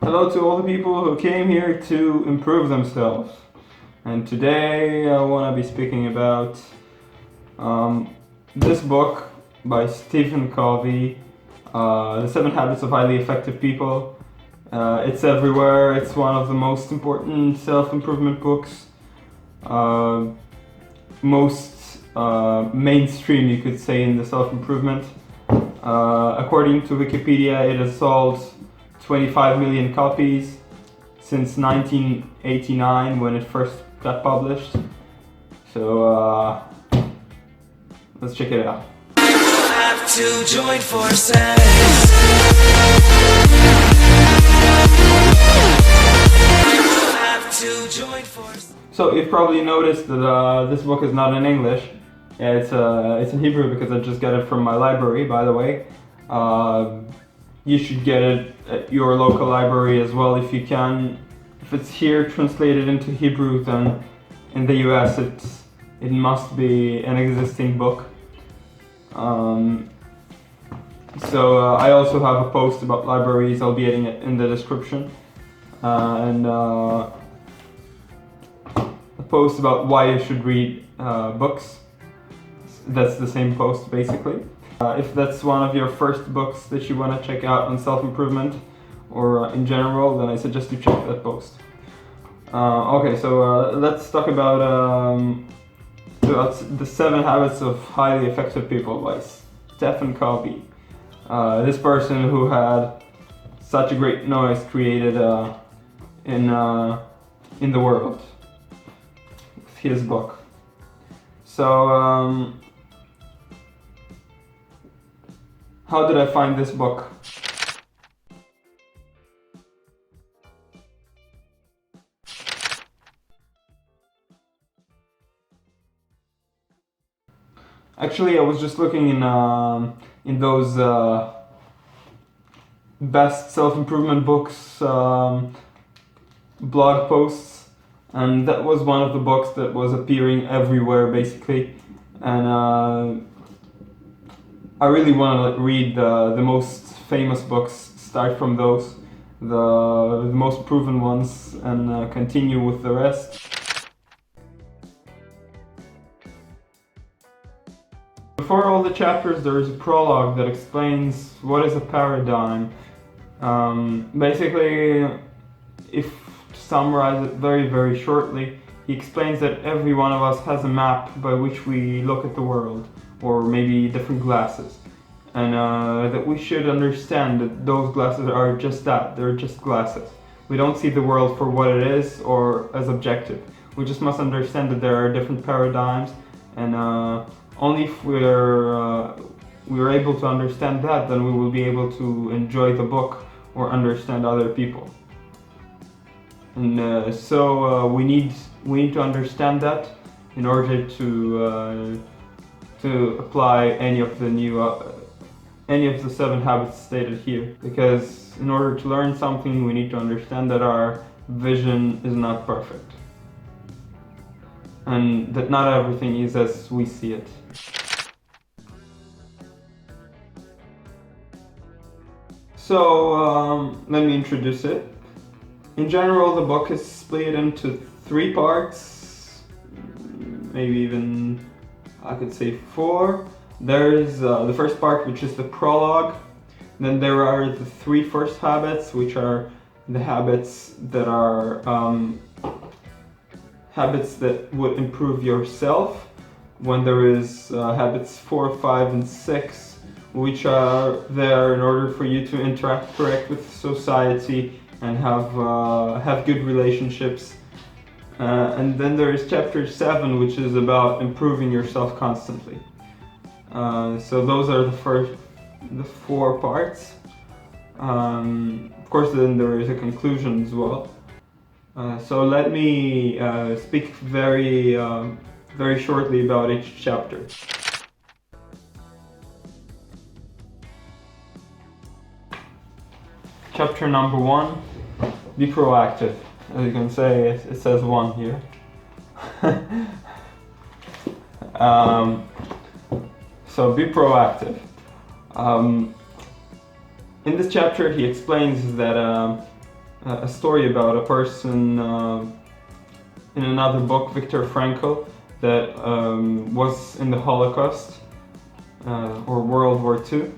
Hello to all the people who came here to improve themselves. And today I want to be speaking about this book by Stephen Covey, The 7 Habits of Highly Effective People. It's everywhere. It's one of the most important self-improvement books. Most mainstream, you could say, in the self-improvement. According to Wikipedia, it has sold 25 million copies since 1989 when it first got published. So let's check it out. Have to join forces. Have to join forces. So you've probably noticed that this book is not in English. It's in Hebrew because I just got it from my library, by the way. You should get it at your local library as well if you can. If it's here translated into Hebrew, then in the US it must be an existing book. I also have a post about libraries. I'll be adding it in the description. And a post about why you should read books. That's the same post basically. If that's one of your first books that you want to check out on self-improvement or in general, then I suggest you check that post. Let's talk about the 7 Habits of Highly Effective People by Stephen Covey. This person who had such a great noise created in the world with his book. So how did I find this book? Actually, I was just looking in those best self-improvement books blog posts, and that was one of the books that was appearing everywhere basically, and I really want to read the most famous books, start from those, the most proven ones, and continue with the rest. Before all the chapters, there is a prologue that explains what is a paradigm. Basically, if to summarize it very, very shortly, he explains that every one of us has a map by which we look at the world, or maybe different glasses, and that we should understand that those glasses are just that, they're just glasses. We don't see the world for what it is or as objective. We just must understand that there are different paradigms, and only if we're able to understand that, then we will be able to enjoy the book or understand other people. And so we need to understand that in order to apply any of the 7 habits stated here. Because in order to learn something, we need to understand that our vision is not perfect, and that not everything is as we see it. So let me introduce it. In general, the book is split into 3 parts, maybe even I could say 4. There is the first part, which is the prologue. Then there are the 3 first habits, which are the habits that are habits that would improve yourself. When there is habits 4, 5, and 6, which are there in order for you to interact correct with society and have good relationships. And then there is chapter 7, which is about improving yourself constantly. So those are the 4 parts. Of course, then there is a conclusion as well. So let me speak very shortly about each chapter. Chapter number 1, be proactive. As you can say, it says 1 here. So be proactive. In this chapter, he explains that a story about a person in another book, Viktor Frankl, that was in the Holocaust or World War II,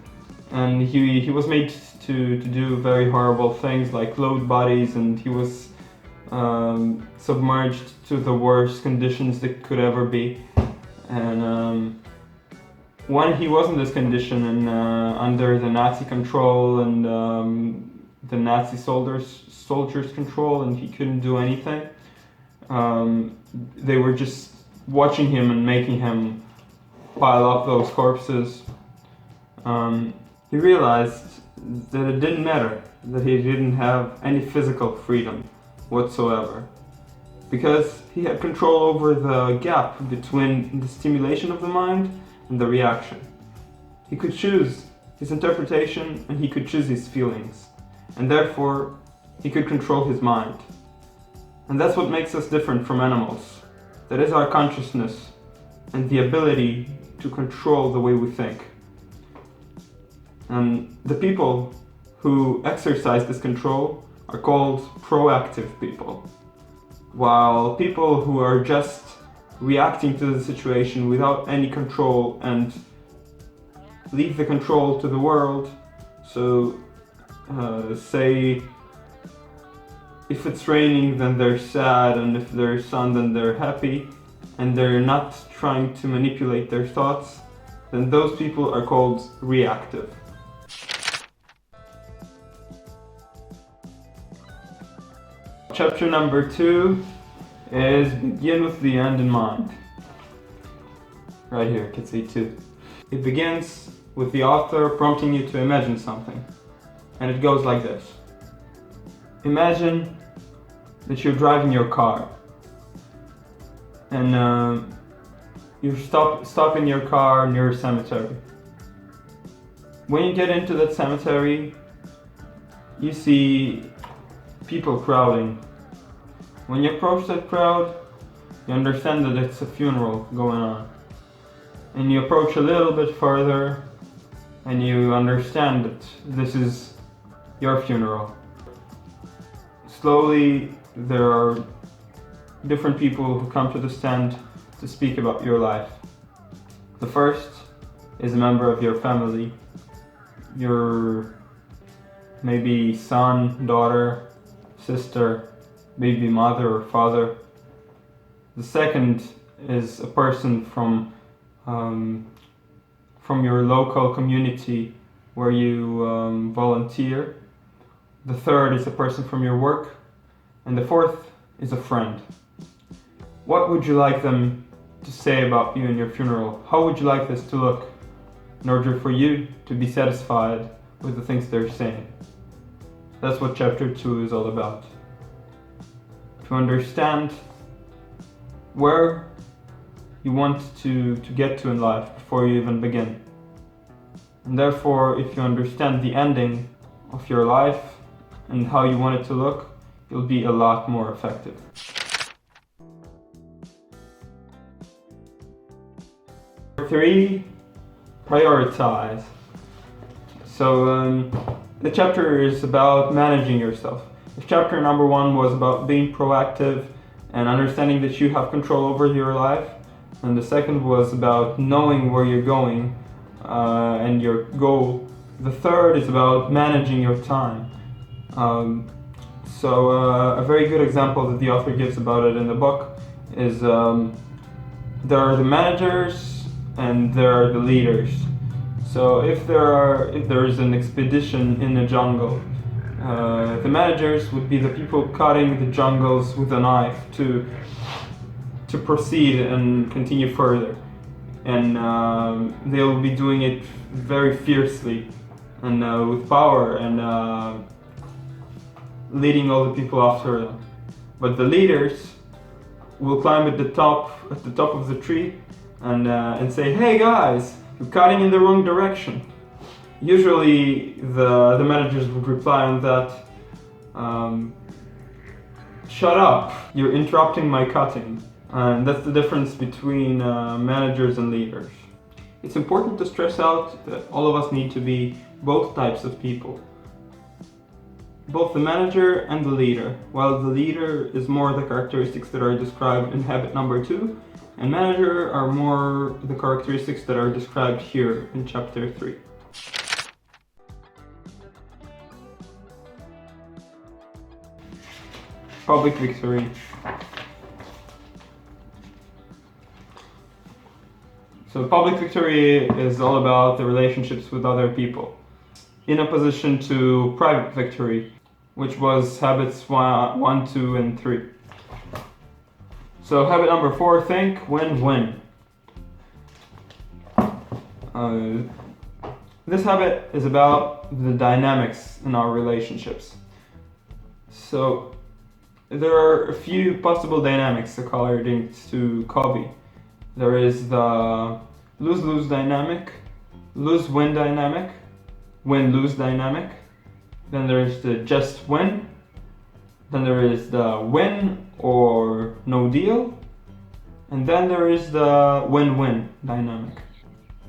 and he was made to do very horrible things like load bodies, and he was submerged to the worst conditions that could ever be. And when he was in this condition and under the Nazi control and the Nazi soldiers' control, and he couldn't do anything, they were just watching him and making him pile up those corpses. He realized that it didn't matter that he didn't have any physical freedom whatsoever, because he had control over the gap between the stimulation of the mind and the reaction. He could choose his interpretation and he could choose his feelings, and therefore he could control his mind. And that's what makes us different from animals. That is our consciousness and the ability to control the way we think. And the people who exercise this control are called proactive people, while people who are just reacting to the situation without any control and leave the control to the world. So say if it's raining, then they're sad, and if there's sun, then they're happy, and they're not trying to manipulate their thoughts, then those people are called reactive. Chapter number 2 is begin with the end in mind. Right here, you can see 2. It begins with the author prompting you to imagine something. And it goes like this. Imagine that you're driving your car. And you stop in your car near a cemetery. When you get into that cemetery, you see people crowding. When you approach that crowd, you understand that it's a funeral going on. And you approach a little bit further, and you understand that this is your funeral. Slowly, there are different people who come to the stand to speak about your life. The first is a member of your family, your maybe son, daughter, sister, maybe mother or father. The second is a person from your local community where you volunteer. The third is a person from your work, and the fourth is a friend. What would you like them to say about you in your funeral? How would you like this to look in order for you to be satisfied with the things they're saying? That's what chapter 2 is all about. To understand where you want to get to in life before you even begin. And therefore, if you understand the ending of your life and how you want it to look, you'll be a lot more effective. Number 3, prioritize. So the chapter is about managing yourself. If chapter number 1 was about being proactive and understanding that you have control over your life, and the second was about knowing where you're going and your goal, the third is about managing your time. So a very good example that the author gives about it in the book is there are the managers and there are the leaders. So if there is an expedition in the jungle, the managers would be the people cutting the jungles with a knife to proceed and continue further, and they'll be doing it very fiercely and with power and leading all the people after them. But the leaders will climb at the top of the tree and say, "Hey guys, you're cutting in the wrong direction." Usually the managers would reply on that, "Shut up, you're interrupting my cutting." And that's the difference between managers and leaders. It's important to stress out that all of us need to be both types of people. both the manager and the leader, while the leader is more the characteristics that are described in habit number 2, and manager are more the characteristics that are described here in chapter 3. Public victory. So public victory is all about the relationships with other people, in opposition to private victory, which was habits 1, 2, and 3. So habit number 4, think, win, win. This habit is about the dynamics in our relationships. So there are a few possible dynamics according to Covey. There is the lose-lose dynamic, lose-win dynamic, win-lose dynamic. Then there is the just win. Then there is the win or no deal. And then there is the win-win dynamic.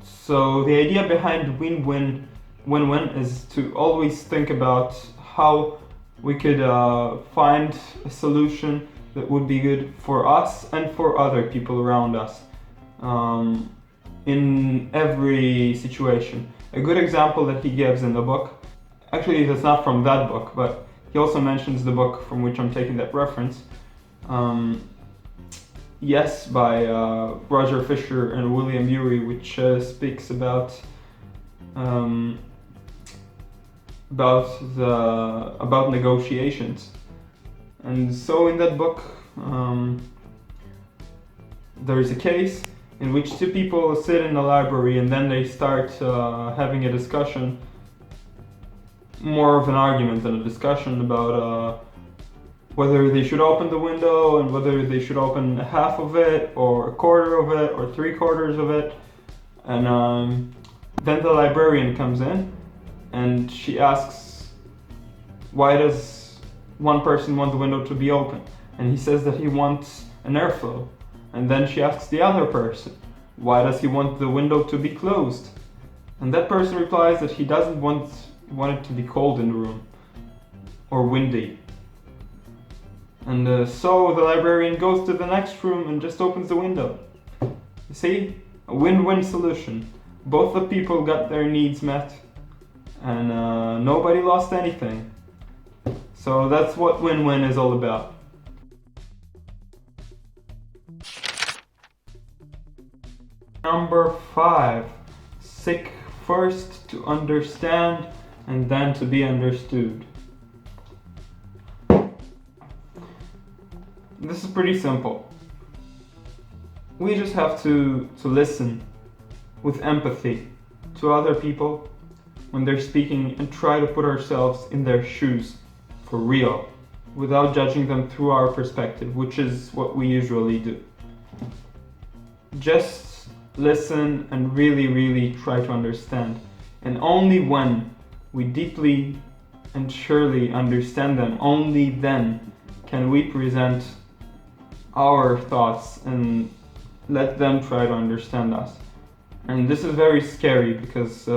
So the idea behind win-win, win-win is to always think about how we could find a solution that would be good for us and for other people around us in every situation. A good example that he gives in the book, actually that's not from that book, but he also mentions the book from which I'm taking that reference, Yes, by Roger Fisher and William Ury, which speaks about negotiations. And so in that book, there is a case in which two people sit in the library and then they start having a discussion, more of an argument than a discussion about whether they should open the window and whether they should open half of it or a quarter of it or 3/4 of it. And then the librarian comes in and she asks, why does one person want the window to be open? And he says that he wants an airflow. And then she asks the other person, why does he want the window to be closed? And that person replies that he doesn't want it to be cold in the room or windy. And so the librarian goes to the next room and just opens the window. You see? A win-win solution. Both the people got their needs met and nobody lost anything. So that's what win-win is all about. Number 5. Seek first to understand and then to be understood. This is pretty simple. We just have to listen with empathy to other people when they're speaking and try to put ourselves in their shoes for real, without judging them through our perspective, which is what we usually do. Just listen and really, really try to understand. And only when we deeply and surely understand them, only then can we present our thoughts and let them try to understand us. And this is very scary because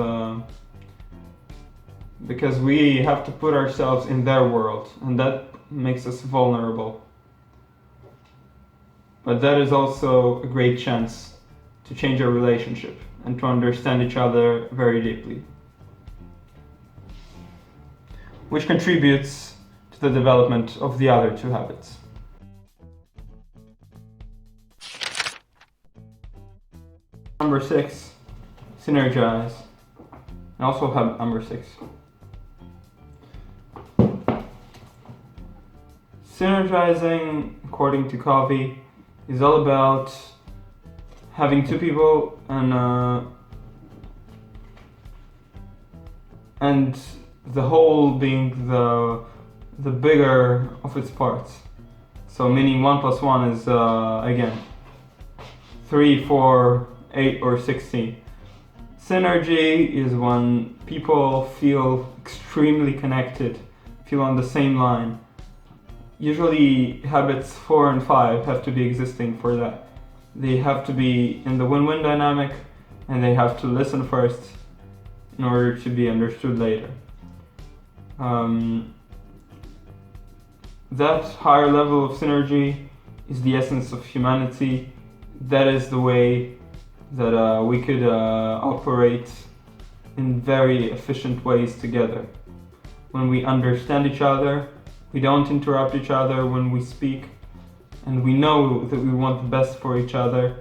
we have to put ourselves in their world, and that makes us vulnerable. But that is also a great chance to change our relationship and to understand each other very deeply, which contributes to the development of the other two habits. Number 6, synergize. I also have number 6. Synergizing, according to Covey, is all about having two people and the whole being the bigger of its parts. So meaning 1 + 1 is again 3, 4, 8 or 16. Synergy is when people feel extremely connected, feel on the same line. Usually habits 4 and 5 have to be existing for that. They have to be in the win-win dynamic and they have to listen first in order to be understood later. that higher level of synergy is the essence of humanity. That is the way that we could operate in very efficient ways together. When we understand each other, we don't interrupt each other when we speak, and we know that we want the best for each other,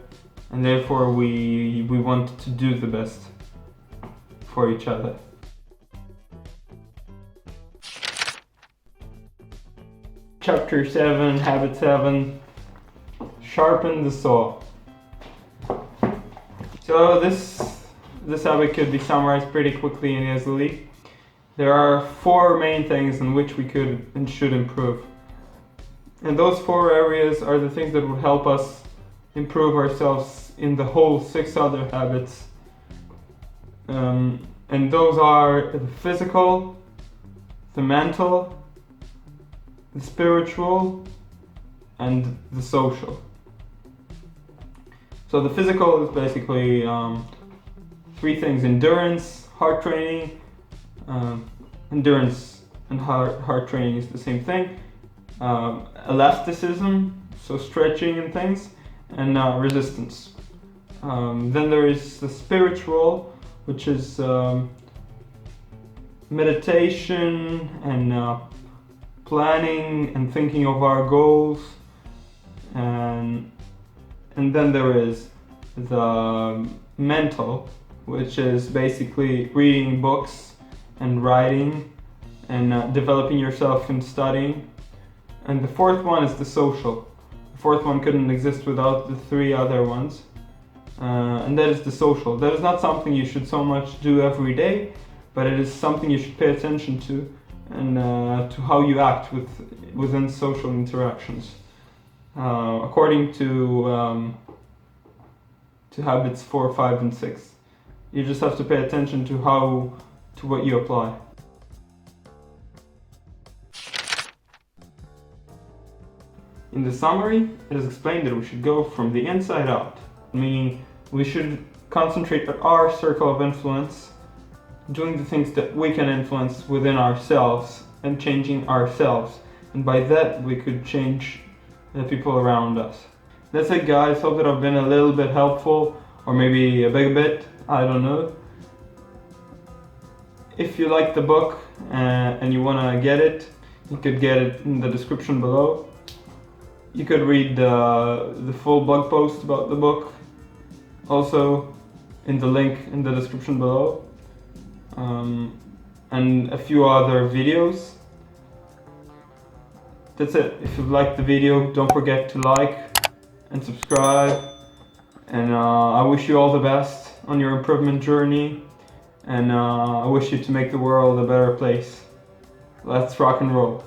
and therefore we want to do the best for each other. Chapter 7, Habit 7, Sharpen the saw. So this habit could be summarized pretty quickly and easily. There are 4 main things in which we could and should improve. And those 4 areas are the things that would help us improve ourselves in the whole 6 other habits. And those are the physical, the mental, the spiritual, and the social. So the physical is basically 3 things: endurance, heart training. Endurance and heart training is the same thing. Elasticism, so stretching and things, and resistance. Then there is the spiritual, which is meditation and planning and thinking of our goals, and then there is the mental, which is basically reading books and writing and developing yourself in studying. And the 4th one is the social. The 4th one couldn't exist without the 3 other ones, and that is the social. That is not something you should so much do every day, but it is something you should pay attention to, and to how you act within social interactions. According to habits 4, 5, and 6, you just have to pay attention to what you apply. In the summary, it is explained that we should go from the inside out, meaning we should concentrate on our circle of influence, doing the things that we can influence within ourselves and changing ourselves, and by that we could change the people around us. That's it, guys. Hope that I've been a little bit helpful, or maybe a big bit, I don't know. If you like the book and you want to get it, you could get it in the description below. You could read the full blog post about the book also in the link in the description below, and a few other videos. That's it. If you liked the video, don't forget to like and subscribe, and I wish you all the best on your improvement journey, and I wish you to make the world a better place. Let's rock and roll.